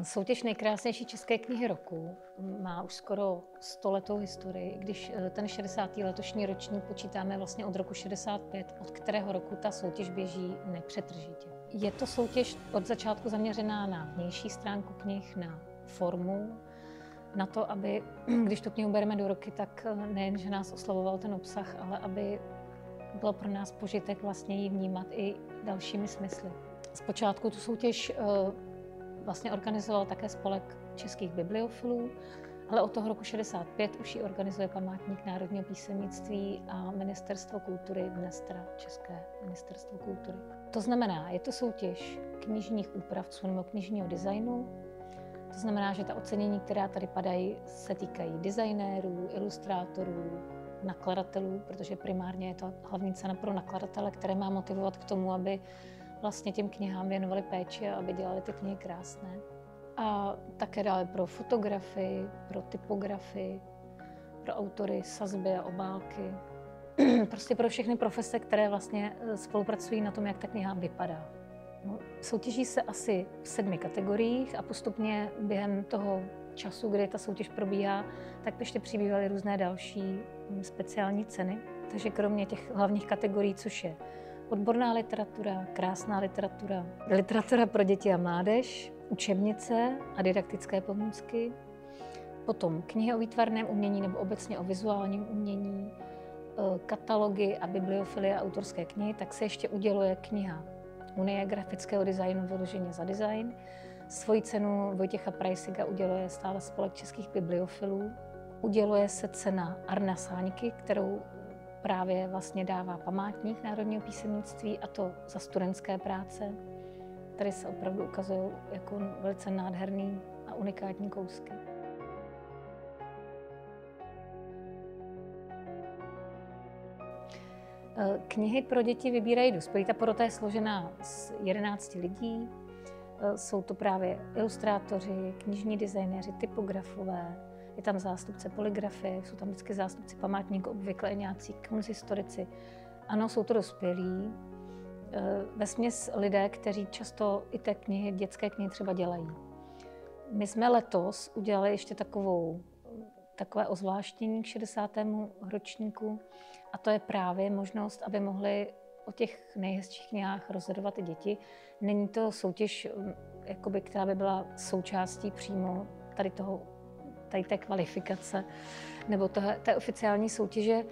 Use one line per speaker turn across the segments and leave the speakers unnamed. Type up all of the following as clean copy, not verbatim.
Soutěž nejkrásnější české knihy roku má už skoro 100letou historii, i když ten 60. letošní ročník počítáme vlastně od roku 65, od kterého roku ta soutěž běží nepřetržitě. Je to soutěž od začátku zaměřená na vnější stránku knih, na formu, na to, aby, když tu knihu bereme do ruky, tak nejen, že nás oslavoval ten obsah, ale aby bylo pro nás požitek vlastně ji vnímat i dalšími smysly. Zpočátku tu soutěž vlastně organizoval také spolek českých bibliofilů, ale od toho roku 65 už ji organizuje Památník národního písemnictví a Ministerstvo kultury, dnes teda České ministerstvo kultury. To znamená, je to soutěž knižních úpravců nebo knižního designu. To znamená, že ta ocenění, která tady padají, se týkají designérů, ilustrátorů, nakladatelů, protože primárně je to hlavní cena pro nakladatele, které má motivovat k tomu, aby vlastně těm knihám věnovali péči a aby dělali ty knihy krásné. A také dále pro fotografii, pro typografii, pro autory sazby a obálky. Prostě pro všechny profese, které vlastně spolupracují na tom, jak ta kniha vypadá. No, soutěží se asi v 7 kategoriích a postupně během toho času, kdy ta soutěž probíhá, tak ještě přibývaly různé další speciální ceny. Takže kromě těch hlavních kategorií, což je odborná literatura, krásná literatura, literatura pro děti a mládež, učebnice a didaktické pomůcky, potom knihy o výtvarném umění nebo obecně o vizuálním umění, katalogy a bibliofilie a autorské knihy, tak se ještě uděluje kniha Unie grafického designu vyloženě za design. Svoji cenu Vojtěcha Prajsiga uděluje stále spolek českých bibliofilů. Uděluje se cena Arna Sáňky, kterou právě vlastně dává Památník národního písemnictví, a to za studentské práce. Tady se opravdu ukazují jako velice nádherný a unikátní kousky. Knihy pro děti vybírají dospělí. Ta porota je složená z 11 lidí. Jsou to právě ilustrátoři, knižní designéři, typografové, je tam zástupce polygrafie, jsou tam vždycky zástupci památníku, obvykle nějací kunsthistorici. Ano, jsou to dospělí, vesměs lidé, kteří často i té knihy, dětské knihy třeba dělají. My jsme letos udělali ještě takové ozvláštění k 60. ročníku, a to je právě možnost, aby mohli o těch nejhezčích knihách rozhodovat i děti. Není to soutěž, jakoby, která by byla součástí přímo tady té kvalifikace nebo té oficiální soutěže.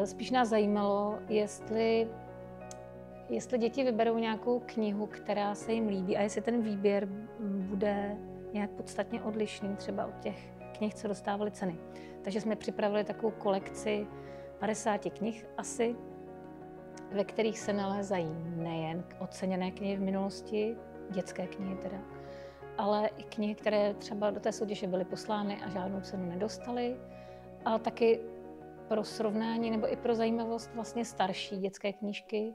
Spíš nás zajímalo, jestli děti vyberou nějakou knihu, která se jim líbí, a jestli ten výběr bude nějak podstatně odlišný třeba od těch knih, co dostávaly ceny. Takže jsme připravili takovou kolekci 50 knih asi, ve kterých se nalézají nejen oceněné knihy v minulosti, dětské knihy teda, ale i knihy, které třeba do té soutěže byly poslány a žádnou cenu nedostaly, ale taky pro srovnání nebo i pro zajímavost vlastně starší dětské knížky,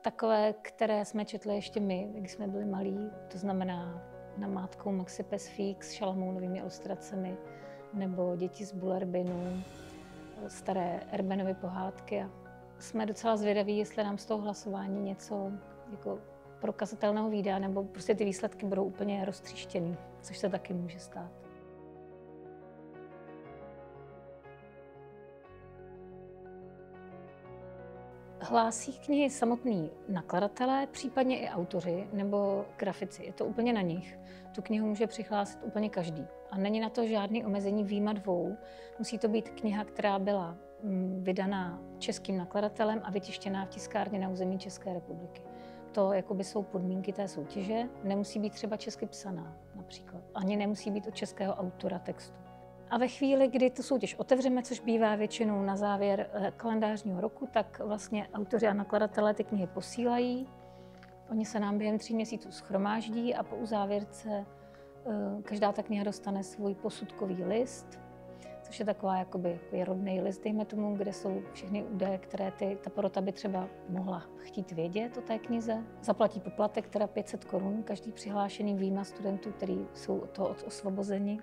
takové, které jsme četli ještě my, když jsme byli malí, to znamená Namátkou Maxi Pes Fík s Šalamounovými ilustracemi, nebo Děti z Bullerbinu, staré Erbenovy pohádky. A jsme docela zvědaví, jestli nám z toho hlasování něco jako prokazatelného vyjde, nebo prostě ty výsledky budou úplně roztříštěný, což se taky může stát. Hlásí knihy samotný nakladatelé, případně i autoři nebo grafici. Je to úplně na nich. Tu knihu může přihlásit úplně každý. A není na to žádný omezení vyjma 2. Musí to být kniha, která byla vydaná českým nakladatelem a vytištěná v tiskárně na území České republiky. To jakoby jsou podmínky té soutěže. Nemusí být třeba česky psaná například. Ani nemusí být od českého autora textu. A ve chvíli, kdy tu soutěž otevřeme, což bývá většinou na závěr kalendářního roku, tak vlastně autoři a nakladatelé ty knihy posílají. Oni se nám během 3 měsíců shromáždí a po uzávěrce každá ta kniha dostane svůj posudkový list, což je taková jakoby rodný list, dejme tomu, kde jsou všechny údaje, které ta porota by třeba mohla chtít vědět o té knize. Zaplatí poplatek, teda 500 Kč, každý přihlášený vyjma studentů, kteří jsou od toho osvobozeni.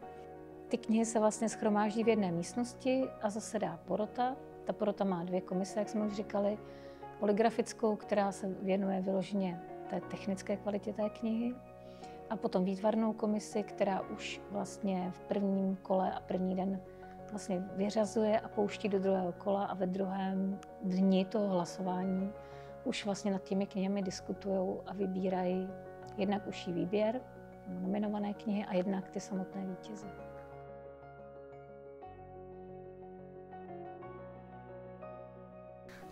Ty knihy se vlastně shromáždí v jedné místnosti a zasedá porota. Ta porota má 2 komise, jak jsme už říkali. Polygrafickou, která se věnuje vyloženě té technické kvalitě té knihy, a potom výtvarnou komisi, která už vlastně v prvním kole a první den vlastně vyřazuje a pouští do druhého kola a ve druhém dni toho hlasování už vlastně nad těmi knihami diskutují a vybírají jednak užší výběr, nominované knihy a jednak ty samotné vítěze.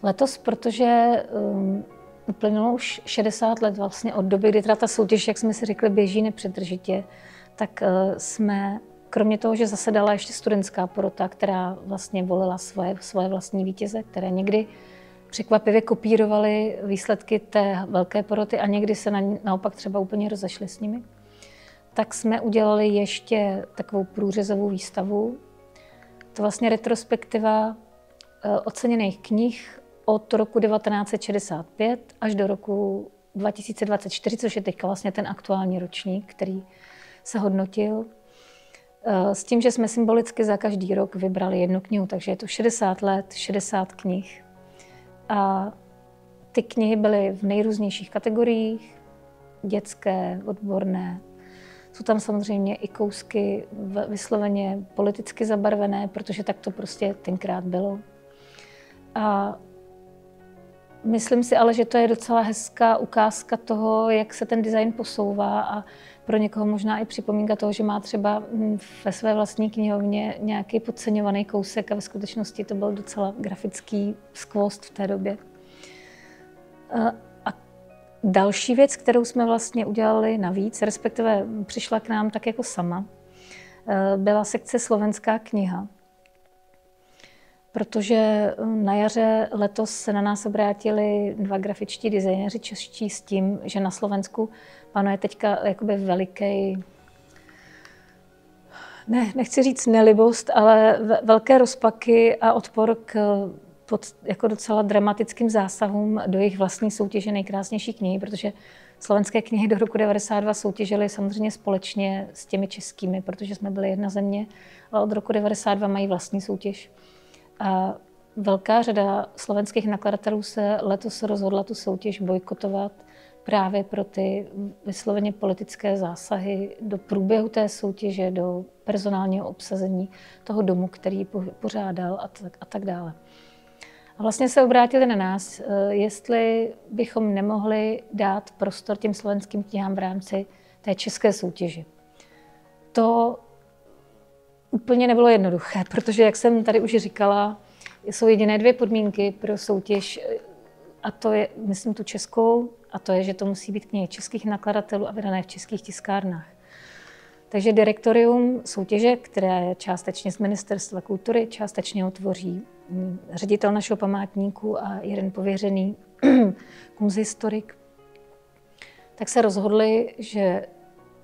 Letos, protože uplynulo už 60 let vlastně od doby, kdy ta soutěž, jak jsme si řekli, běží nepřetržitě, tak jsme, kromě toho, že zasedala ještě studentská porota, která vlastně volila svoje vlastní vítěze, které někdy překvapivě kopírovaly výsledky té velké poroty a někdy se naopak třeba úplně rozešly s nimi, tak jsme udělali ještě takovou průřezovou výstavu. To vlastně retrospektiva oceněných knih od roku 1965 až do roku 2024, což je teďka vlastně ten aktuální ročník, který se hodnotil. S tím, že jsme symbolicky za každý rok vybrali jednu knihu, takže je to 60 let, 60 knih. A ty knihy byly v nejrůznějších kategoriích, dětské, odborné. Jsou tam samozřejmě i kousky vysloveně politicky zabarvené, protože tak to prostě tenkrát bylo. A myslím si ale, že to je docela hezká ukázka toho, jak se ten design posouvá a pro někoho možná i připomínka toho, že má třeba ve své vlastní knihovně nějaký podceňovaný kousek a ve skutečnosti to byl docela grafický skvost v té době. A další věc, kterou jsme vlastně udělali navíc, respektive přišla k nám tak jako sama, byla sekce Slovenská kniha. Protože na jaře letos se na nás obrátili dva grafičtí designéři čeští s tím, že na Slovensku panuje teďka jakoby veliký, nechci říct nelibost, ale velké rozpaky a odpor pod jako docela dramatickým zásahům do jejich vlastní soutěže nejkrásnější knihy, protože slovenské knihy do roku 1992 soutěžily samozřejmě společně s těmi českými, protože jsme byli jedna země, ale od roku 1992 mají vlastní soutěž. A velká řada slovenských nakladatelů se letos rozhodla tu soutěž bojkotovat právě pro ty vysloveně politické zásahy do průběhu té soutěže, do personálního obsazení toho domu, který ji pořádal a tak dále. A vlastně se obrátili na nás, jestli bychom nemohli dát prostor těm slovenským knihám v rámci té české soutěže. To úplně nebylo jednoduché, protože, jak jsem tady už říkala, jsou jediné dvě podmínky pro soutěž, a to je, myslím, tu českou, a to je, že to musí být knihy českých nakladatelů a vydané v českých tiskárnách. Takže direktorium soutěže, které je částečně z Ministerstva kultury, částečně ho tvoří ředitel našeho památníku a jeden pověřený kunsthistorik, tak se rozhodli, že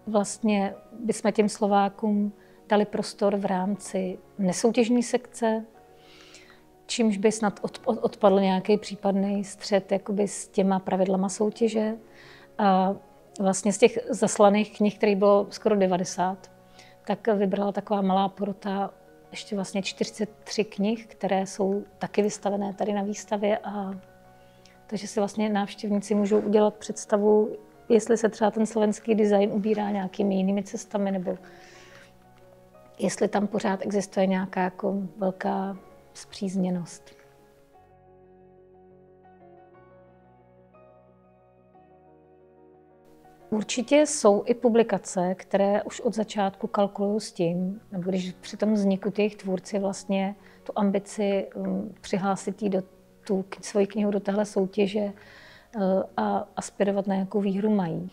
vlastně bychom těm Slovákům dali prostor v rámci nesoutěžní sekce, čímž by snad odpadl nějaký případný střet jakoby s těma pravidlama soutěže. A vlastně z těch zaslaných knih, kterých bylo skoro 90, tak vybrala taková malá porota ještě vlastně 43 knih, které jsou taky vystavené tady na výstavě. Takže si vlastně návštěvníci můžou udělat představu, jestli se třeba ten slovenský design ubírá nějakými jinými cestami, nebo jestli tam pořád existuje nějaká jako velká spřízněnost. Určitě jsou i publikace, které už od začátku kalkulují s tím, nebo když při tom vzniku těch tvůrci vlastně tu ambici přihlásit tu svoji knihu do téhle soutěže a aspirovat na nějakou výhru mají.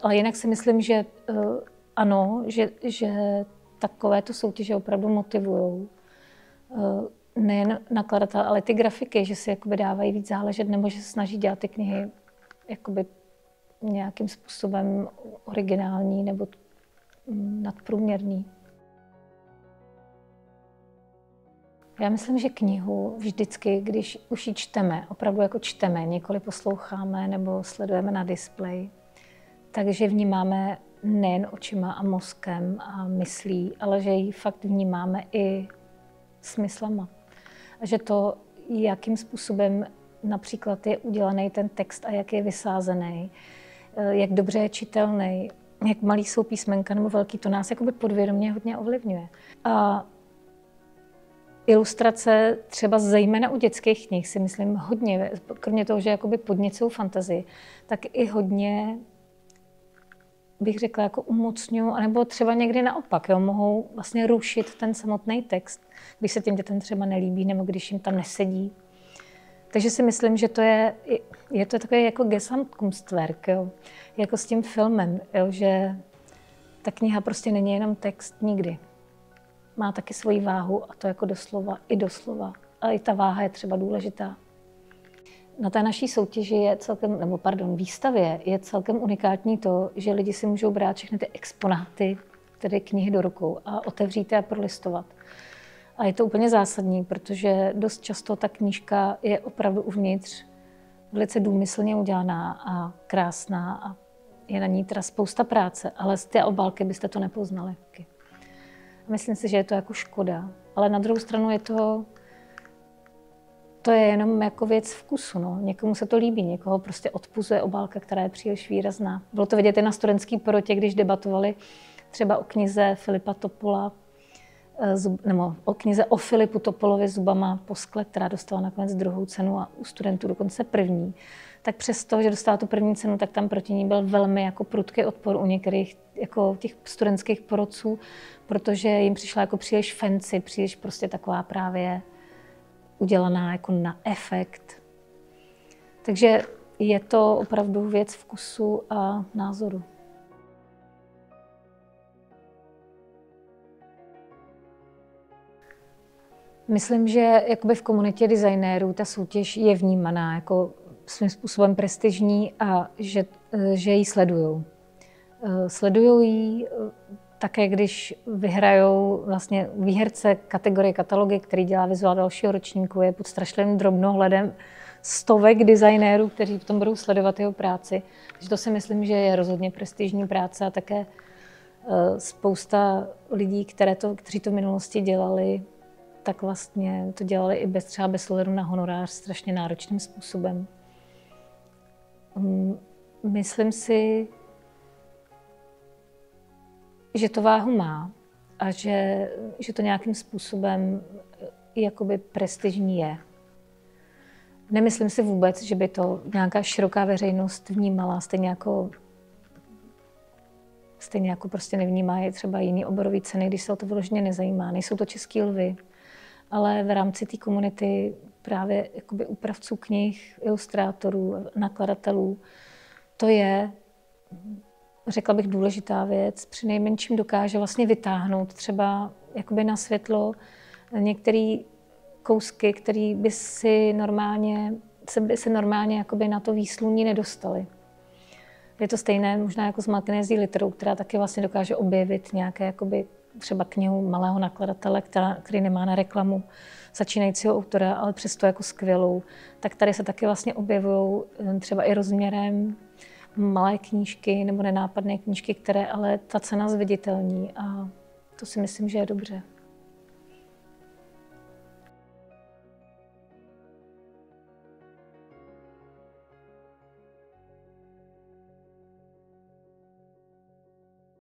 Ale jinak si myslím, že ano, že takovéto soutěže opravdu motivují nejen nakladatele, ale ty grafiky, že si jakoby dávají víc záležet, nebo že se snaží dělat ty knihy jakoby nějakým způsobem originální nebo nadprůměrný. Já myslím, že knihu vždycky, když už ji čteme, opravdu jako čteme, nikoli posloucháme nebo sledujeme na displeji, takže vnímáme nejen očima a mozkem a myslí, ale že ji fakt vnímáme i smyslama. A že to, jakým způsobem například je udělaný ten text a jak je vysázený, jak dobře je čitelný, jak malý jsou písmenka nebo velký, to nás jakoby podvědomě hodně ovlivňuje. A ilustrace třeba zejména u dětských knih si myslím hodně, kromě toho, že jakoby podněcují fantazii, tak i hodně bych řekla, jako umocňují, anebo třeba někdy naopak, jo, mohou vlastně rušit ten samotný text, když se těm dětem třeba nelíbí, nebo když jim tam nesedí. Takže si myslím, že to je to takové jako Gesamtkunstwerk, jo, jako s tím filmem, jo, že ta kniha prostě není jenom text nikdy. Má taky svoji váhu a to jako doslova i doslova. A i ta váha je třeba důležitá. Na té naší soutěži je celkem, nebo pardon, výstavě je celkem unikátní to, že lidi si můžou brát všechny ty exponáty, tedy knihy do rukou a otevřít je a prolistovat. A je to úplně zásadní, protože dost často ta knížka je opravdu uvnitř velice důmyslně udělaná a krásná a je na ní teda spousta práce, ale z té obálky byste to nepoznali. Myslím si, že je to jako škoda, ale na druhou stranu to je jenom jako věc vkusu. No. Někomu se to líbí, někoho prostě odpuzuje obálka, která je příliš výrazná. Bylo to vidět i na studentské porotě, když debatovali třeba o knize Filipa Topola, nebo o knize o Filipu Topolovi Zubama po skle, která dostala nakonec druhou cenu a u studentů dokonce první. Tak přesto, že dostala tu první cenu, tak tam proti ní byl velmi jako prudký odpor u některých jako těch studentských porodců, protože jim přišla jako příliš fancy, příliš prostě taková právě udělaná jako na efekt. Takže je to opravdu věc vkusu a názoru. Myslím, že jakoby v komunitě designérů ta soutěž je vnímaná jako svým způsobem prestižní a že ji sledujou. Sledují ji také, když vyhrajou vlastně výherce kategorie katalogy, který dělá vizuál dalšího ročníku, je pod strašlivým drobnohledem stovek designérů, kteří potom budou sledovat jeho práci. Takže to si myslím, že je rozhodně prestižní práce a také spousta lidí, kteří to v minulosti dělali, tak vlastně to dělali i třeba bez ohledu na honorář strašně náročným způsobem. Myslím si, že to váhu má a že to nějakým způsobem jakoby prestižní je. Nemyslím si vůbec, že by to nějaká široká veřejnost vnímala, stejně jako prostě nevnímá je třeba jiný oborový ceny, když se o to vyloženě nezajímá. Nejsou to český lvy, ale v rámci té komunity právě jakoby úpravců knih, ilustrátorů, nakladatelů, to je, řekla bych, důležitá věc. Přinejmenším dokáže vlastně vytáhnout třeba jakoby na světlo některé kousky, které by se normálně jakoby na to výsluní nedostaly. Je to stejné možná jako s magnézí literou, která taky vlastně dokáže objevit nějaké jakoby třeba knihu malého nakladatele, který nemá na reklamu začínajícího autora, ale přesto jako skvělou. Tak tady se taky vlastně objevují třeba i rozměrem malé knížky nebo nenápadné knížky, které ale ta cena zviditelní a to si myslím, že je dobře.